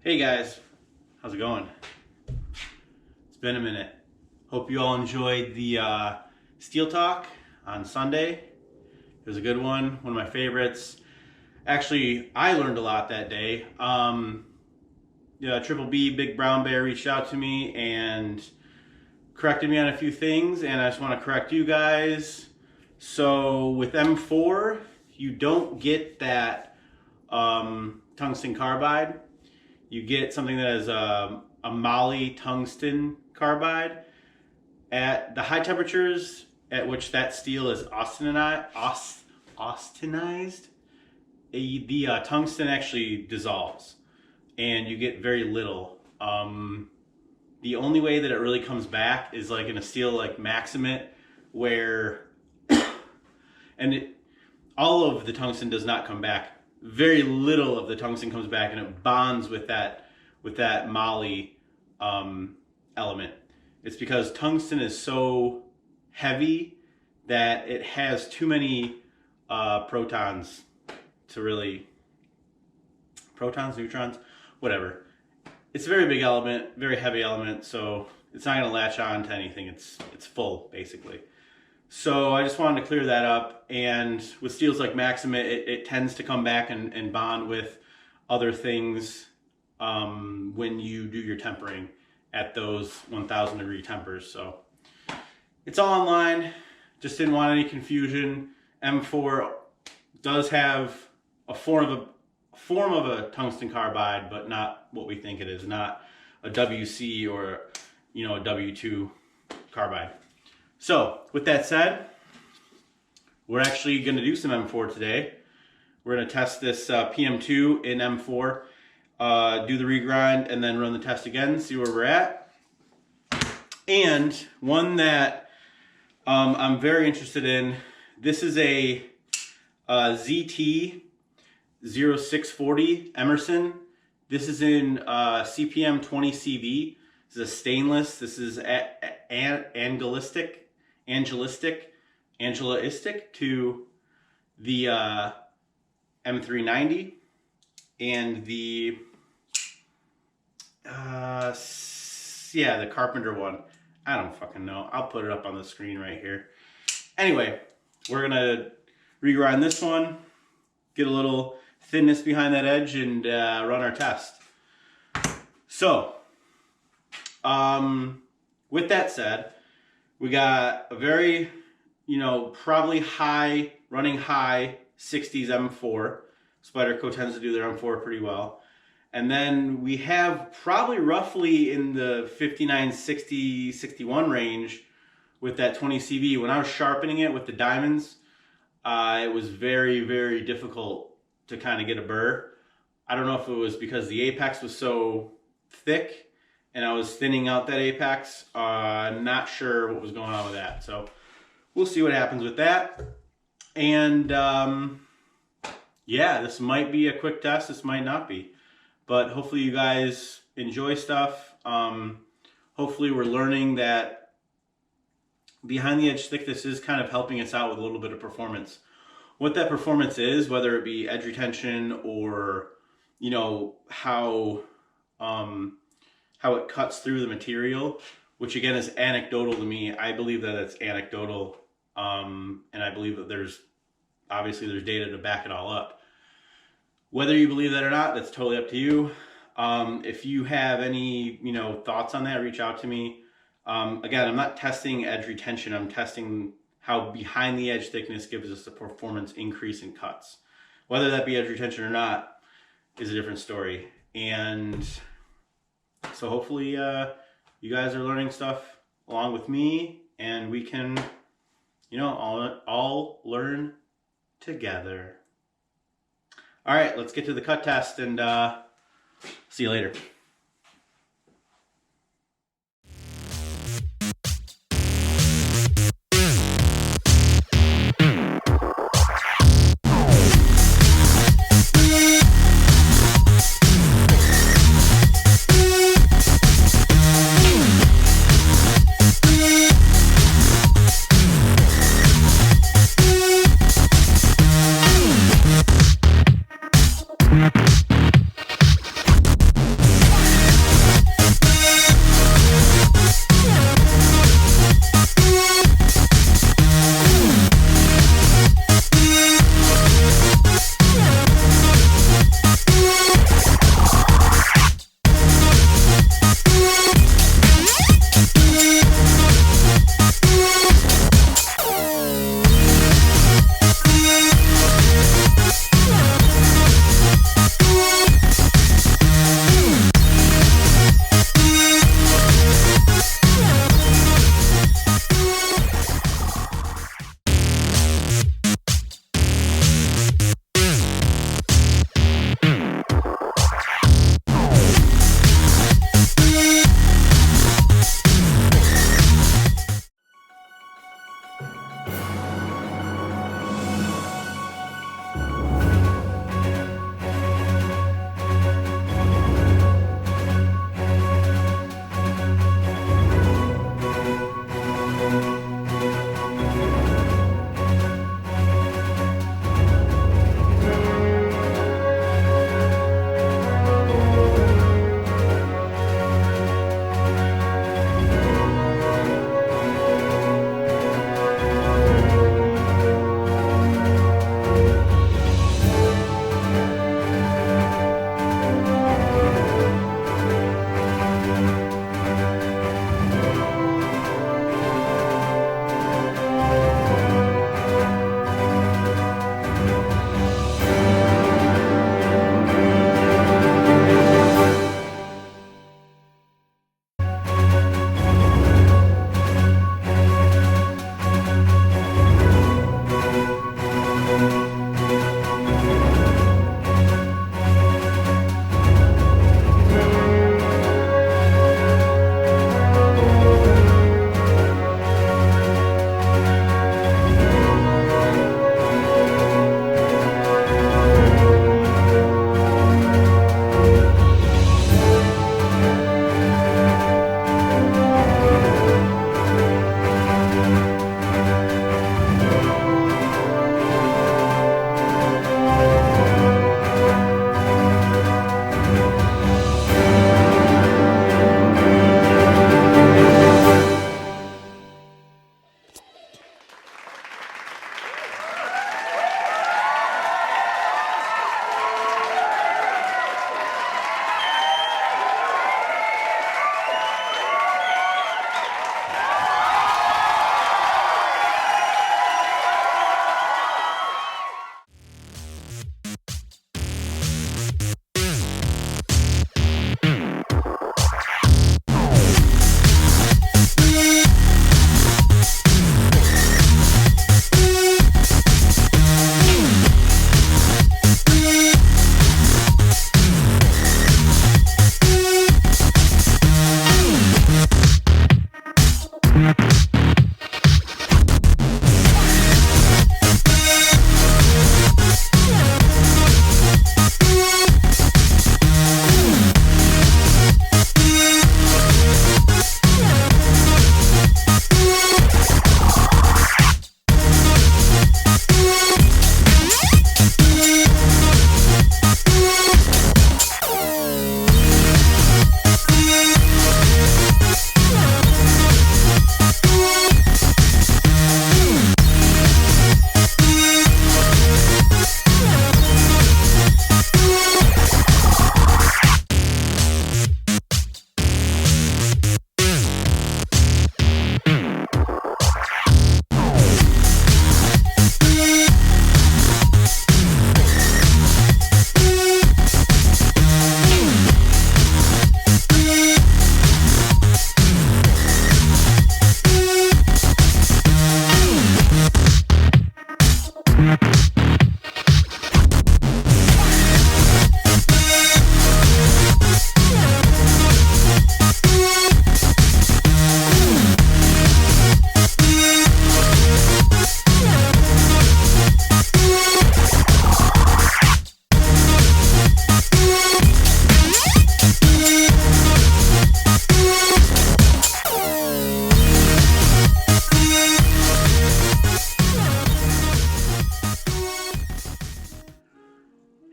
Hey guys, how's it going? It's been a minute. Hope you all enjoyed the Steel Talk on Sunday. It was a good one of my favorites. Actually, I learned a lot that day. Triple B, Big Brown Bear reached out to me and corrected me on a few things, and I just want to correct you guys. So with M4, you don't get that tungsten carbide. You get something that is a moly tungsten carbide. At the high temperatures at which that steel is austenized, the tungsten actually dissolves and you get very little. The only way that it really comes back is like in a steel like Maximate, where all of the tungsten does not come back. Very little of the tungsten comes back, and it bonds with that moly element. It's because tungsten is so heavy that it has too many protons, neutrons, whatever. It's a very big element, very heavy element, so it's not going to latch on to anything. It's full, basically. So I just wanted to clear that up. And with steels like Maximate, it tends to come back and bond with other things when you do your tempering at those 1,000 degree tempers. So it's all online. Just didn't want any confusion. M4 does have a form of a tungsten carbide, but not what we think it is. Not a WC or a W2 carbide. So with that said, we're actually going to do some M4 today. We're going to test this PM2 in M4, do the regrind, and then run the test again, see where we're at. And one that I'm very interested in, this is a ZT 0640 Emerson. This is in CPM 20CV. This is a stainless. This is angelistic to the M390 and the the Carpenter one. I don't fucking know. I'll put it up on the screen right here. Anyway, we're gonna regrind this one, get a little thinness behind that edge, and run our test. So with that said, we got a very, probably running high 60s M4. Spyderco tends to do their M4 pretty well. And then we have probably roughly in the 59, 60, 61 range with that 20 CV. When I was sharpening it with the diamonds, it was very, very difficult to kind of get a burr. I don't know if it was because the apex was so thick and I was thinning out that apex. Not sure what was going on with that. So we'll see what happens with that. And this might be a quick test. This might not be. But hopefully you guys enjoy stuff. Hopefully we're learning that behind the edge thickness is kind of helping us out with a little bit of performance. What that performance is, whether it be edge retention or, how it cuts through the material, which again is anecdotal to me. I believe that it's anecdotal, and I believe that there's data to back it all up. Whether you believe that or not, that's totally up to you. If you have any thoughts on that, reach out to me. Again, I'm not testing edge retention. I'm testing how behind the edge thickness gives us a performance increase in cuts. Whether that be edge retention or not is a different story. And so hopefully you guys are learning stuff along with me, and we can, all learn together. All right, let's get to the cut test, and see you later.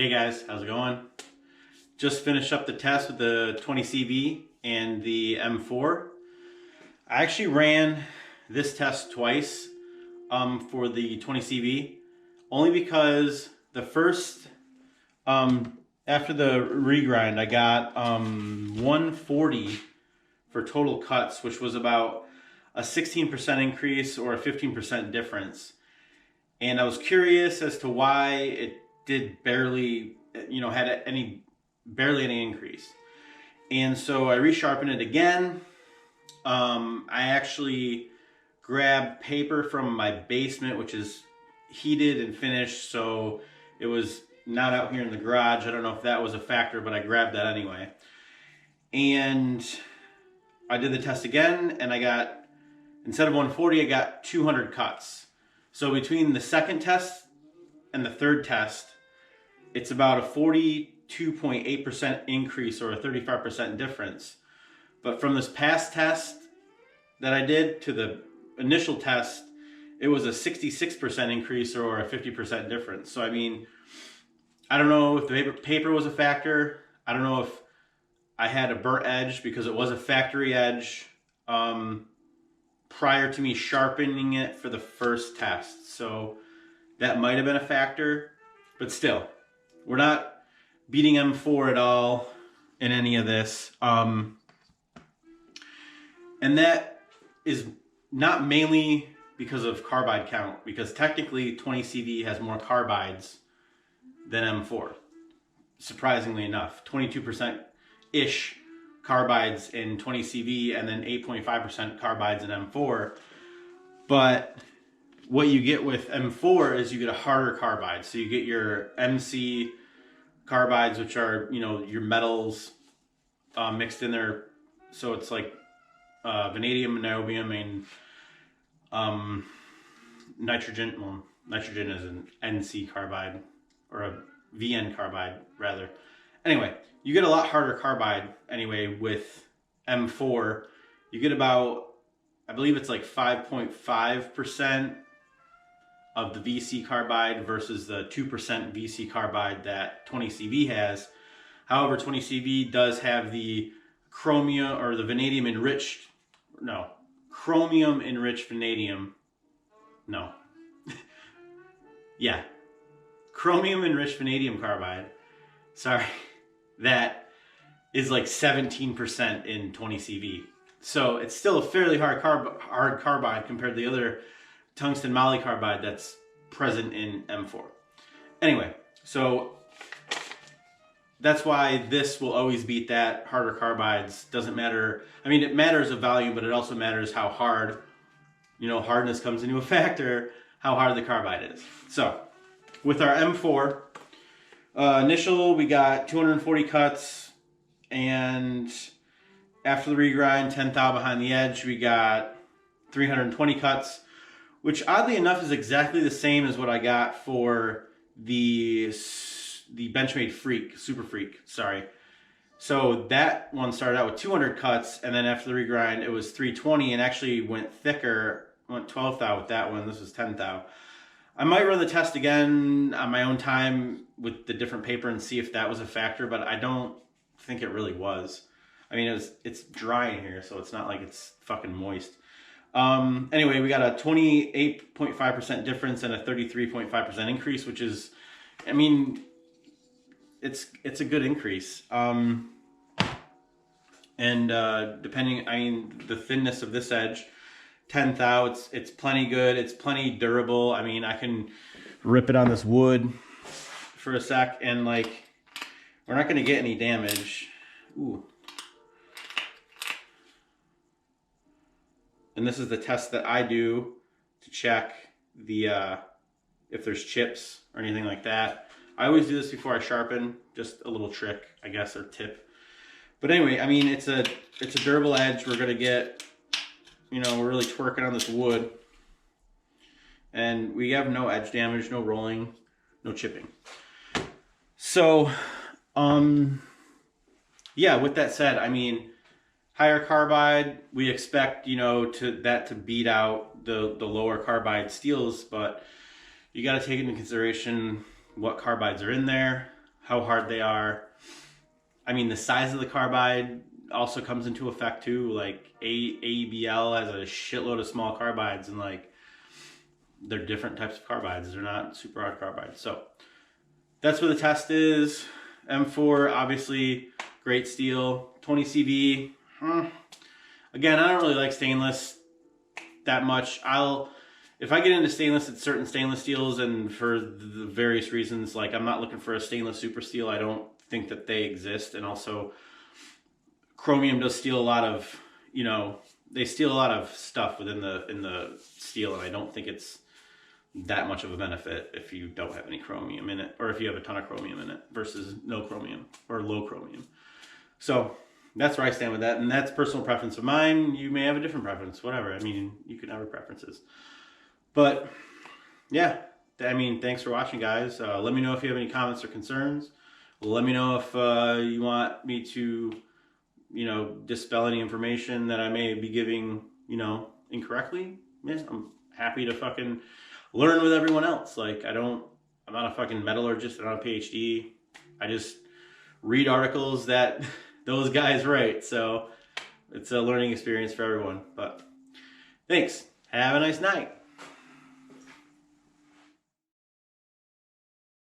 Hey guys, how's it going? Just finished up the test with the 20CV and the M4. I actually ran this test twice for the 20CV, only because the first, after the regrind, I got 140 for total cuts, which was about a 16% increase or a 15% difference. And I was curious as to why it did barely, had barely any increase. And so I resharpened it again. I actually grabbed paper from my basement, which is heated and finished, so it was not out here in the garage. I don't know if that was a factor, but I grabbed that anyway. And I did the test again, and I got, instead of 140, I got 200 cuts. So between the second test and the third test, it's about a 42.8% increase or a 35% difference. But from this past test that I did to the initial test, it was a 66% increase or a 50% difference. So I mean, I don't know if the paper was a factor. I don't know if I had a burnt edge because it was a factory edge prior to me sharpening it for the first test. So that might have been a factor, but still, we're not beating M4 at all in any of this. And that is not mainly because of carbide count, because technically 20CV has more carbides than M4. Surprisingly enough, 22%-ish carbides in 20CV and then 8.5% carbides in M4. But what you get with M4 is you get a harder carbide. So you get your MC carbides, which are, your metals mixed in there. So it's like vanadium, niobium, and nitrogen. Well, nitrogen is an NC carbide, or a VN carbide, rather. Anyway, you get a lot harder carbide anyway with M4. You get about, I believe it's like 5.5% of the VC carbide versus the 2% VC carbide that 20CV has. However, 20CV does have the chromium or the vanadium enriched, chromium enriched vanadium. Yeah. Chromium enriched vanadium carbide. Sorry. That is like 17% in 20CV. So it's still a fairly hard carbide compared to the other tungsten moly carbide that's present in M4. Anyway, so that's why this will always beat that. Harder carbides doesn't matter. I mean, it matters of volume, but it also matters how hard, hardness comes into a factor, how hard the carbide is. So with our M4, initial, we got 240 cuts, and after the regrind, 10 thou behind the edge, we got 320 cuts, which oddly enough is exactly the same as what I got for the Benchmade Super Freak, sorry. So that one started out with 200 cuts, and then after the regrind, it was 320, and actually went thicker, went 12 thou with that one. This was 10 thou. I might run the test again on my own time with the different paper and see if that was a factor, but I don't think it really was. I mean, it's dry in here, so it's not like it's fucking moist. Anyway, we got a 28.5% difference and a 33.5% increase, which is, I mean, it's a good increase. And depending, I mean, the thinness of this edge, 10 thou, it's plenty good. It's plenty durable. I mean, I can rip it on this wood for a sec, and like, we're not going to get any damage. Ooh. And this is the test that I do to check the if there's chips or anything like that. I always do this before I sharpen, just a little trick, I guess, or tip. But anyway, I mean, it's a durable edge. We're gonna get, we're really twerking on this wood, and we have no edge damage, no rolling, no chipping. So, yeah. With that said, I mean, higher carbide, we expect, that to beat out the lower carbide steels, but you got to take into consideration what carbides are in there. how hard they are. I mean, the size of the carbide also comes into effect too. Like ABL has a shitload of small carbides, and like they're different types of carbides. They're not super hard carbides. So that's what the test is. M4, obviously, great steel. 20 CV. Again, I don't really like stainless that much. If I get into stainless, it's certain stainless steels, and for the various reasons, like I'm not looking for a stainless super steel. I don't think that they exist. And also, chromium does steal a lot of, they steal a lot of stuff within the steel, and I don't think it's that much of a benefit if you don't have any chromium in it, or if you have a ton of chromium in it versus no chromium or low chromium. So that's where I stand with that, and that's personal preference of mine. You may have a different preference, whatever. I mean, you can have preferences. But yeah, I mean, thanks for watching, guys. Let me know if you have any comments or concerns. Let me know if you want me to, dispel any information that I may be giving, incorrectly. Yeah, I'm happy to fucking learn with everyone else. Like, I'm not a fucking metallurgist. I don't have a PhD. I just read articles that those guys write. So it's a learning experience for everyone. But thanks. Have a nice night.